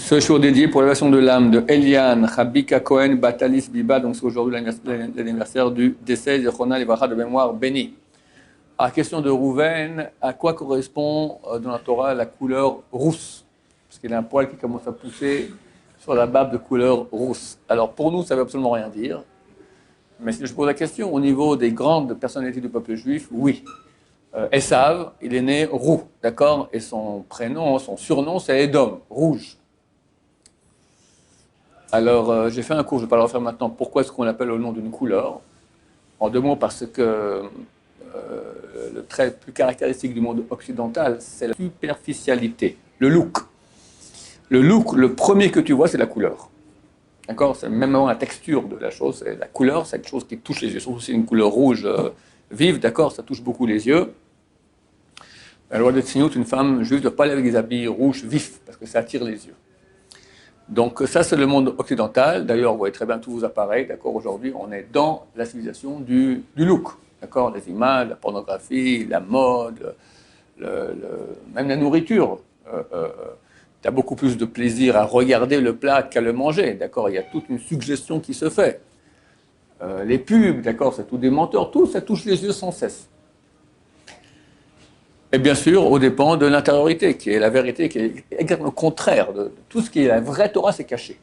Ce jour dédié pour l'élévation de l'âme de Eliane Chabika Cohen Batalis Biba, donc c'est aujourd'hui l'anniversaire du décès de Chona Livracha de mémoire béni. À la question de Rouven, à quoi correspond dans la Torah la couleur rousse? Parce qu'il y a un poil qui commence à pousser sur la barbe de couleur rousse. Alors pour nous, ça ne veut absolument rien dire. Mais si je pose la question, au niveau des grandes personnalités du peuple juif, oui. Esav, il est né roux, d'accord? Et son prénom, son surnom, c'est Edom, rouge. Alors, j'ai fait un cours, je ne vais pas le refaire maintenant. Pourquoi est-ce qu'on l'appelle au nom d'une couleur? En deux mots, parce que le trait plus caractéristique du monde occidental, c'est la superficialité, le look. Le look, le premier que tu vois, c'est la couleur. D'accord? C'est même avant la texture de la chose, c'est la couleur, c'est quelque chose qui touche les yeux. Surtout si c'est une couleur rouge vive, d'accord? Ça touche beaucoup les yeux. La loi de Tzniut, une femme juive ne doit pas aller avec des habits rouges vifs, parce que ça attire les yeux. Donc ça, c'est le monde occidental. D'ailleurs, vous voyez très bien tous vos appareils. D'accord, aujourd'hui, on est dans la civilisation du look. D'accord, les images, la pornographie, la mode, même la nourriture. Tu as beaucoup plus de plaisir à regarder le plat qu'à le manger. D'accord, il y a toute une suggestion qui se fait. Les pubs, d'accord, c'est tout des menteurs. Tout, ça touche les yeux sans cesse. Et bien sûr, au dépend de l'intériorité, qui est la vérité, qui est exactement le contraire de tout ce qui est la vraie Torah, c'est caché.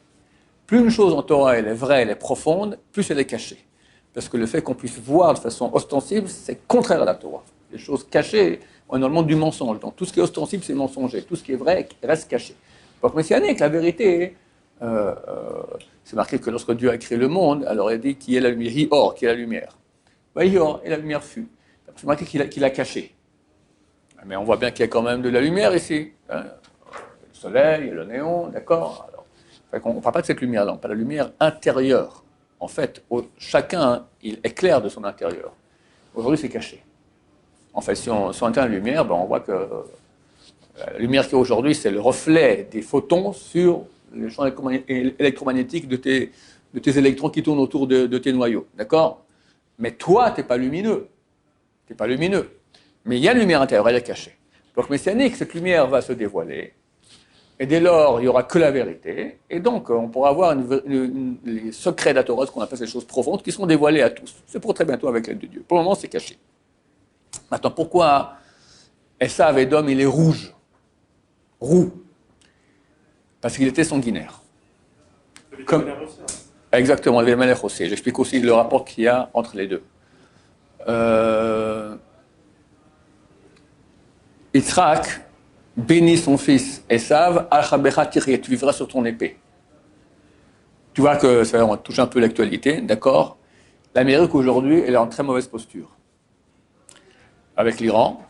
Plus une chose en Torah, elle est vraie, elle est profonde, plus elle est cachée. Parce que le fait qu'on puisse voir de façon ostensible, c'est contraire à la Torah. Les choses cachées, on est dans le monde du mensonge. Donc tout ce qui est ostensible, c'est mensonger. Tout ce qui est vrai reste caché. Donc messianique, la vérité, c'est marqué que lorsque Dieu a créé le monde, alors il dit qui est la lumière, Hi-Or, qui est la lumière. Hi-Or, et la lumière fut. C'est marqué qu'il a caché. Mais on voit bien qu'il y a quand même de la lumière ici. Hein. Le soleil, le néon, d'accord. On ne parle pas de cette lumière-là, on parle de la lumière intérieure. En fait, chacun, il éclaire de son intérieur. Aujourd'hui, c'est caché. En fait, si on éteint la lumière, on voit que la lumière qui est aujourd'hui, c'est le reflet des photons sur les champs électromagnétiques de tes électrons qui tournent autour de tes noyaux. D'accord? Mais toi, tu n'es pas lumineux. Tu n'es pas lumineux. Mais il y a une lumière intérieure, elle est cachée. Donc, messianique, cette lumière va se dévoiler. Et dès lors, il n'y aura que la vérité. Et donc, on pourra avoir les secrets de la Torah, ce qu'on appelle ces choses profondes, qui seront dévoilées à tous. C'est pour très bientôt avec l'aide de Dieu. Pour le moment, c'est caché. Maintenant, pourquoi Esav Edom, il est rouge? Roux. Parce qu'il était sanguinaire. Exactement, il avait le malheur aussi. J'explique aussi le rapport qu'il y a entre les deux. Yitzhak bénit son fils Esav, Al-Chabecha Tirye, tu vivras sur ton épée. Tu vois que ça on touche un peu l'actualité, d'accord? L'Amérique aujourd'hui, elle est en très mauvaise posture. Avec l'Iran,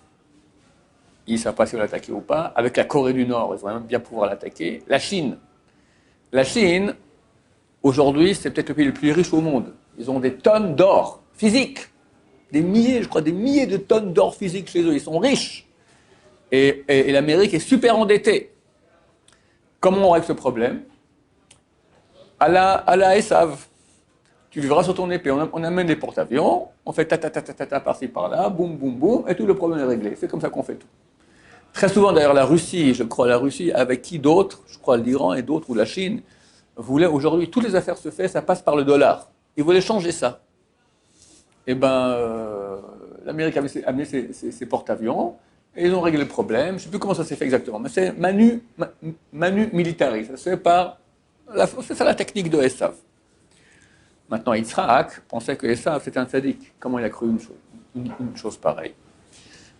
ils ne savent pas si on va l'attaquer ou pas. Avec la Corée du Nord, ils vont même bien pouvoir l'attaquer. La Chine, aujourd'hui, c'est peut-être le pays le plus riche au monde. Ils ont des tonnes d'or physique. Des milliers de tonnes d'or physique chez eux. Ils sont riches. Et l'Amérique est super endettée. Comment on règle ce problème? À la Esav. Tu vivras sur ton épée. On amène des porte-avions, on fait ta par-ci par-là, boum, boum, boum, et tout le problème est réglé. C'est comme ça qu'on fait tout. Très souvent, d'ailleurs, la Russie, avec qui d'autres, je crois l'Iran et d'autres, ou la Chine, voulaient aujourd'hui, toutes les affaires se font, ça passe par le dollar. Ils voulaient changer ça. Eh bien, l'Amérique avait amené ses porte-avions, et ils ont réglé le problème. Je ne sais plus comment ça s'est fait exactement, mais c'est manu militari. Ça se fait par. C'est ça la technique de Esav. Maintenant, Yitzhak pensait que Esav c'était un tzaddik. Comment il a cru une chose pareille?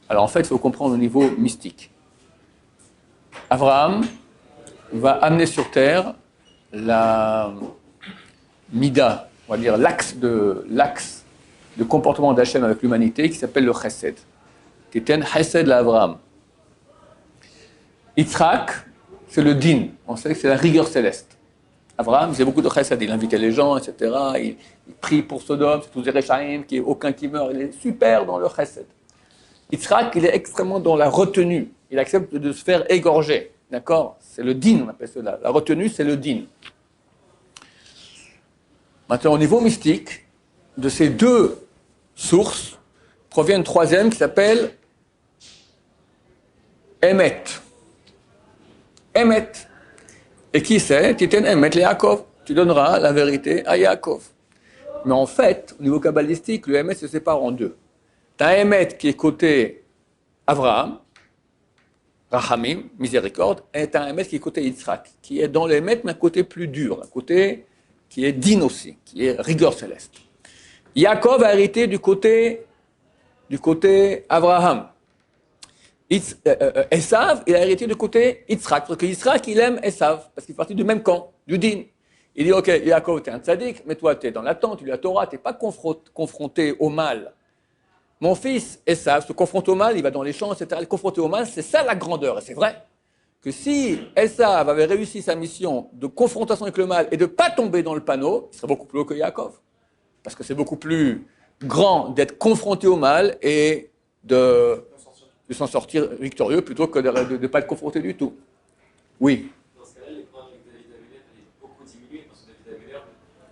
Alors en fait, il faut comprendre au niveau mystique. Abraham va amener sur terre la mida, on va dire l'axe de comportement d'Hachem avec l'humanité qui s'appelle le chesed. Titen chesed l'Abraham. Yitzhak, c'est le din. On sait que c'est la rigueur céleste. Abraham faisait beaucoup de chesed, il invitait les gens, etc. Il prie pour Sodome, c'est tous des Rechaim, qu'il n'y ait aucun qui meurt. Il est super dans le chesed. Yitzhak, il est extrêmement dans la retenue. Il accepte de se faire égorger. D'accord? C'est le din, on appelle cela. La retenue, c'est le din. Maintenant, au niveau mystique, de ces deux sources, provient une troisième qui s'appelle Emet. Emet. Et qui c'est? Titen Emet le Yaakov. Tu donneras la vérité à Yaakov. Mais en fait, au niveau kabbalistique, le Emet se sépare en deux. Tu as un Emet qui est côté Abraham, Rahamim, miséricorde, et tu as un Emet qui est côté Yitzhak, qui est dans le Emet, mais un côté plus dur, un côté qui est din aussi, qui est rigueur céleste. Yaakov a hérité du côté Abraham. Esav, il a hérité du côté Yitzhak, parce que Yitzhak, il aime Esav, parce qu'il fait partie du même camp, du din. Il dit, ok, Yaakov, tu es un tzaddik, mais toi, tu es dans l'attente, tu lis la Torah, tu n'es pas confronté au mal. Mon fils Esav se confronte au mal, il va dans les champs, etc. Il est confronté au mal, c'est ça la grandeur. Et c'est vrai que si Esav avait réussi sa mission de confrontation avec le mal et de ne pas tomber dans le panneau, il serait beaucoup plus haut que Yaakov. Parce que c'est beaucoup plus grand d'être confronté au mal et de s'en sortir victorieux plutôt que de ne pas être confronté du tout. Oui. Dans ce cas-là, l'épreuve avec David Ameller est beaucoup diminuée parce que David Ameller,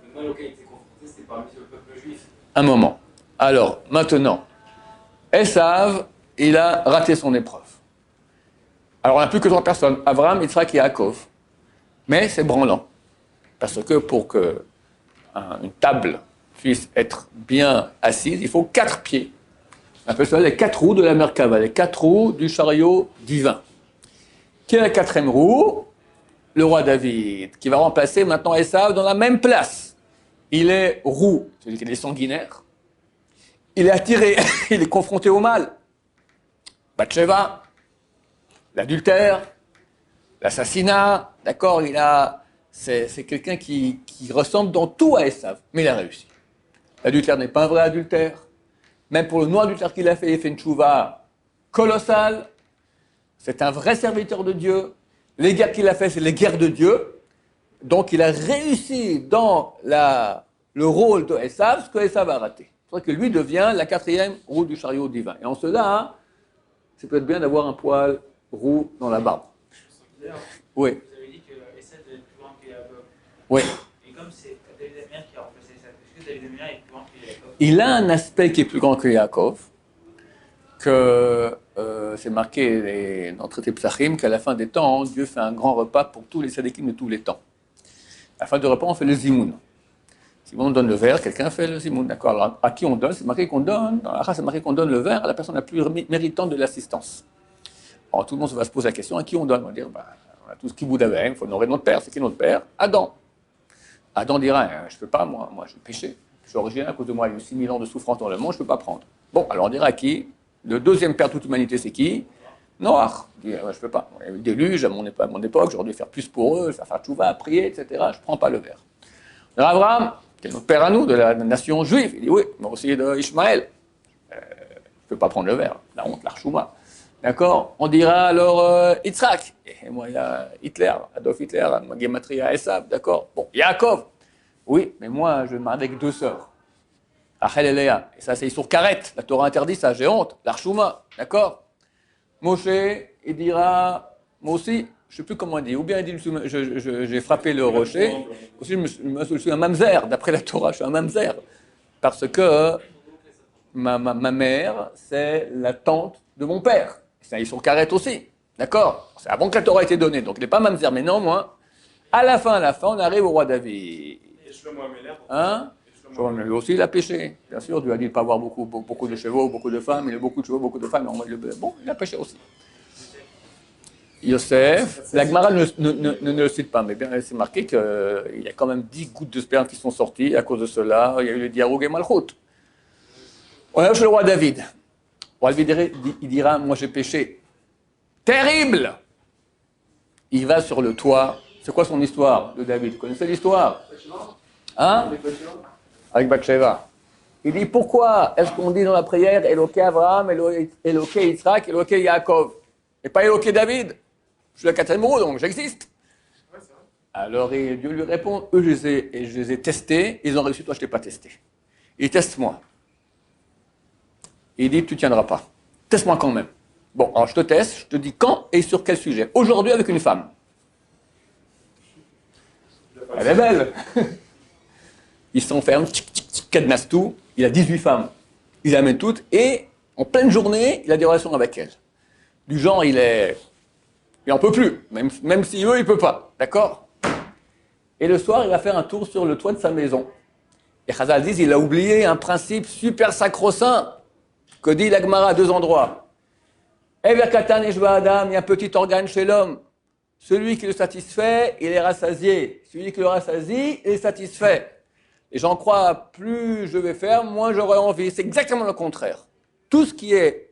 le mal auquel il était confronté, c'était parmi le peuple juif. Un moment. Alors, maintenant, Esav, il a raté son épreuve. Alors, on n'a plus que 3 personnes, Abraham, Yitzhak et Yaakov. Mais c'est branlant. Parce que pour que une table puisse être bien assise, il faut 4 pieds. On appelle ça les 4 roues de la Merkava, les 4 roues du chariot divin. Qui est la 4e roue? Le roi David, qui va remplacer maintenant Esav dans la même place. Il est roue, c'est-à-dire qu'il est sanguinaire. Il est attiré, il est confronté au mal. Bathsheba, l'adultère, l'assassinat, d'accord, c'est quelqu'un qui ressemble dans tout à Esav, mais il a réussi. L'adultère n'est pas un vrai adultère. Même pour le non-adultère qu'il a fait, il fait une tchouva colossale. C'est un vrai serviteur de Dieu. Les guerres qu'il a fait, c'est les guerres de Dieu. Donc il a réussi dans le rôle de Esav, ce que Esav a raté. C'est vrai que lui devient la 4e roue du chariot divin. Et en cela, c'est peut-être bien d'avoir un poil roux dans la barbe. Oui. Vous avez dit que Esav devait être plus grand que Yaakov. Oui. Et comme c'est David Ameller qui a remplacé Esav, est-ce que David Ameller est plus grand que Yaakov? Il a un aspect qui est plus grand que Yaakov, que c'est marqué dans le traité Psachim qu'à la fin des temps, Dieu fait un grand repas pour tous les tzadikim de tous les temps. À la fin du repas, on fait le zimoun. Si on donne le verre, quelqu'un fait le zimoun, d'accord? Alors, à qui on donne? C'est marqué qu'on donne, dans la race, c'est marqué qu'on donne le verre à la personne la plus méritante de l'assistance. Alors, tout le monde va se poser la question, à qui on donne? On va dire, on a tous qui bout d'avec, il faut honorer notre père. C'est qui notre père? Adam. Adam dira, je ne peux pas, moi je vais pécher. Je suis originel à cause de moi, il y a eu 6000 ans de souffrance dans le monde, je ne peux pas prendre. Bon, alors on dira à qui? Le 2e père de toute humanité, c'est qui? Noach. Il dit, je ne peux pas. Il y a eu le déluge à mon époque, j'aurais dû faire plus pour eux, faire tchouva, prier, etc. Je ne prends pas le verre. Alors Abraham, qui est notre père à nous, de la nation juive, il dit, oui, mais aussi de Ishmaël. Je ne peux pas prendre le verre, la honte, l'archouma. D'accord? On dira alors Yitzhak. Et moi, il y a Hitler, Adolf Hitler, ma gematria Esav, d'accord? Bon, Yaakov. Oui, mais moi, je me marie avec 2 sœurs. Rachel et Léa. Et ça, c'est sur Karet. La Torah interdit ça, j'ai honte. L'archouma, d'accord? Moshe, il dira, moi aussi, je ne sais plus comment il dit. Ou bien il dit, j'ai frappé le rocher. Aussi, je suis un mamzer. D'après la Torah, je suis un mamzer. Parce que ma mère, c'est la tante de mon père. Ils sont Karet aussi. D'accord? C'est avant que la Torah ait été donnée. Donc, il n'est pas mamzer. Mais néanmoins, à la fin, on arrive au roi David. Hein? Lui aussi, il a péché. Bien sûr, Dieu a dit de ne pas avoir beaucoup de chevaux, beaucoup de femmes. Il a beaucoup de chevaux, beaucoup de femmes. Bon, il a péché aussi. Yosef, la Gemara ne le cite pas, mais bien, c'est marqué qu'il y a quand même 10 gouttes de sperme qui sont sorties. À cause de cela, il y a eu le diaroug et Malchut. On est chez le roi David. Le roi David, il dira, moi j'ai péché. Terrible! Il va sur le toit. C'est quoi son histoire de David? Vous connaissez l'histoire? Hein? Avec Bathsheba. Il dit, pourquoi est-ce qu'on dit dans la prière Eloké Abraham, Eloké Yitzhak, Eloké Yaakov, et pas Eloké David? Je suis la 4e roue, donc j'existe. Alors Dieu lui répond, eux je les ai testés, ils ont réussi, toi je ne t'ai pas testé. Il teste-moi. Il dit, tu ne tiendras pas. Teste-moi quand même. Bon, alors je te teste, je te dis quand et sur quel sujet. Aujourd'hui avec une femme. Elle est belle. Il s'enferme, cadenasse tout, il a 18 femmes. Il les amène toutes et en pleine journée, il a des relations avec elles. Du genre, il en peut plus, même si eux, il ne peut pas, d'accord? Et le soir, il va faire un tour sur le toit de sa maison. Et Chazal dit, il a oublié un principe super sacro-saint que dit la Gemara à 2 endroits. Ever Katan Eshba Adam, il y a un petit organe chez l'homme. Celui qui le satisfait, il est rassasié. Celui qui le rassasie, il est satisfait. Et j'en crois, plus je vais faire, moins j'aurai envie. C'est exactement le contraire. Tout ce qui est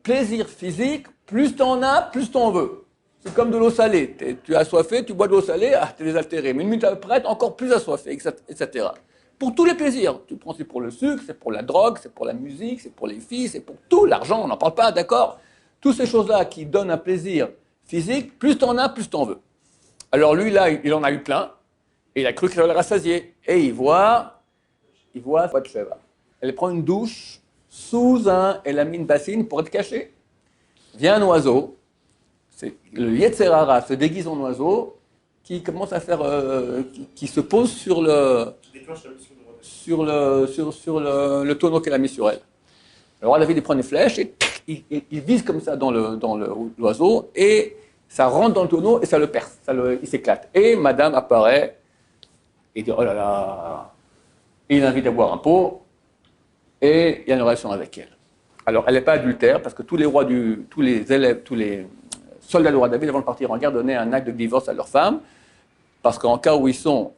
plaisir physique, plus t'en as, plus t'en veux. C'est comme de l'eau salée. Tu as assoiffé, tu bois de l'eau salée, t'es désaltéré. Mais une minute après, t'es encore plus assoiffé, etc. Pour tous les plaisirs. Tu prends, c'est pour le sucre, c'est pour la drogue, c'est pour la musique, c'est pour les filles, c'est pour tout. L'argent, on n'en parle pas, d'accord? Toutes ces choses-là qui donnent un plaisir physique, plus t'en as, plus t'en veux. Alors lui, là, il en a eu plein. Et il a cru qu'il allait le rassasier. Et il voit Bathsheba. Elle prend une douche sous elle a mis une bassine pour être cachée. Vient un oiseau, le Yetzer Hara se déguise en oiseau, qui commence à faire, qui se pose sur le tonneau qu'elle a mis sur elle. Alors David il prend une flèche et il vise comme ça dans l'oiseau et ça rentre dans le tonneau et ça le perce, il s'éclate. Et Madame apparaît et dit oh là là, et il l'invite à boire un pot et il y a une relation avec elle. Alors elle n'est pas adultère parce que tous les soldats du roi David avant de partir en guerre donnaient un acte de divorce à leur femme parce qu'en cas où ils sont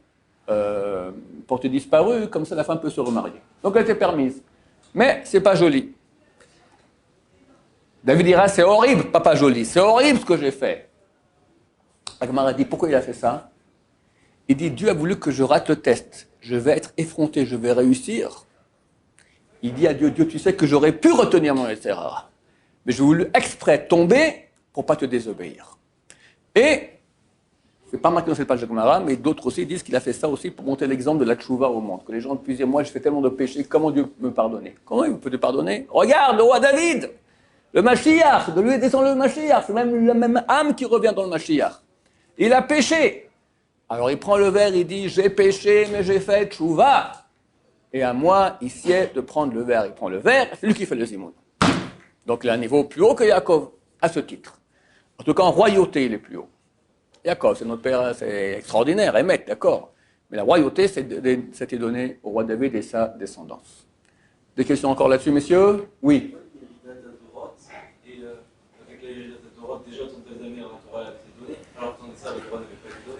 portés disparus, comme ça la femme peut se remarier. Donc elle était permise. Mais c'est pas joli. David dira, c'est horrible, pas joli, c'est horrible ce que j'ai fait. Agmara dit, pourquoi il a fait ça? Il dit, Dieu a voulu que je rate le test. Je vais être effronté, je vais réussir. Il dit à Dieu, Dieu, tu sais que j'aurais pu retenir mon Yetzer Hara. Mais j'ai voulu exprès tomber pour pas te désobéir. Et, c'est pas maintenant, c'est pas le Agmara, mais d'autres aussi disent qu'il a fait ça aussi pour montrer l'exemple de la tchouva au monde. Que les gens puissent dire, moi je fais tellement de péchés, comment Dieu peut me pardonner? Comment il peut te pardonner? Regarde, le roi David! Le Mashiach, de lui est descendu le Mashiach, c'est même la même âme qui revient dans le Mashiach. Il a péché. Alors il prend le verre, il dit, j'ai péché, mais j'ai fait tchouva. Et à moi, il sied de prendre le verre. Il prend le verre, c'est lui qui fait le zimoun. Donc il a un niveau plus haut que Yaakov, à ce titre. En tout cas, en royauté, il est plus haut. Yaakov, c'est notre père, c'est extraordinaire, Émet, d'accord. Mais la royauté, c'était donné au roi David et sa descendance. Des questions encore là-dessus, messieurs? Oui.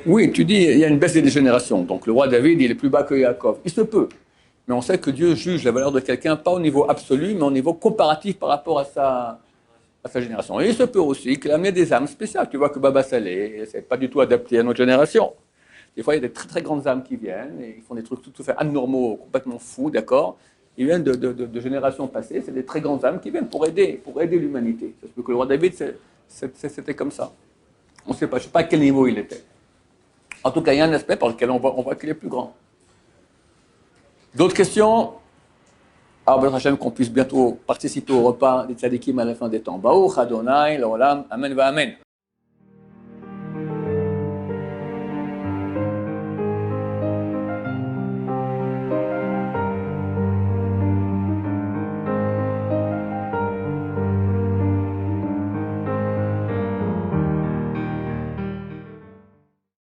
Oui, tu dis, il y a une baisse des générations. Donc le roi David, il est plus bas que Yaakov. Il se peut. Mais on sait que Dieu juge la valeur de quelqu'un, pas au niveau absolu, mais au niveau comparatif par rapport à sa génération. Et il se peut aussi qu'il a amené des âmes spéciales. Tu vois que Baba Salé, c'est pas du tout adapté à notre génération. Des fois, il y a des très très grandes âmes qui viennent et ils font des trucs tout à fait anormaux, complètement fous, d'accord? Ils viennent de générations passées, c'est des très grandes âmes qui viennent pour aider l'humanité. Ça se peut que le roi David, c'était comme ça. On ne sait pas, je ne sais pas à quel niveau il était. En tout cas, il y a un aspect par lequel on voit qu'il est plus grand. D'autres questions? Baruch Hashem, qu'on puisse bientôt participer au repas des tzadikim à la fin des temps. Baruch Adonai, l'olam, amen va amen.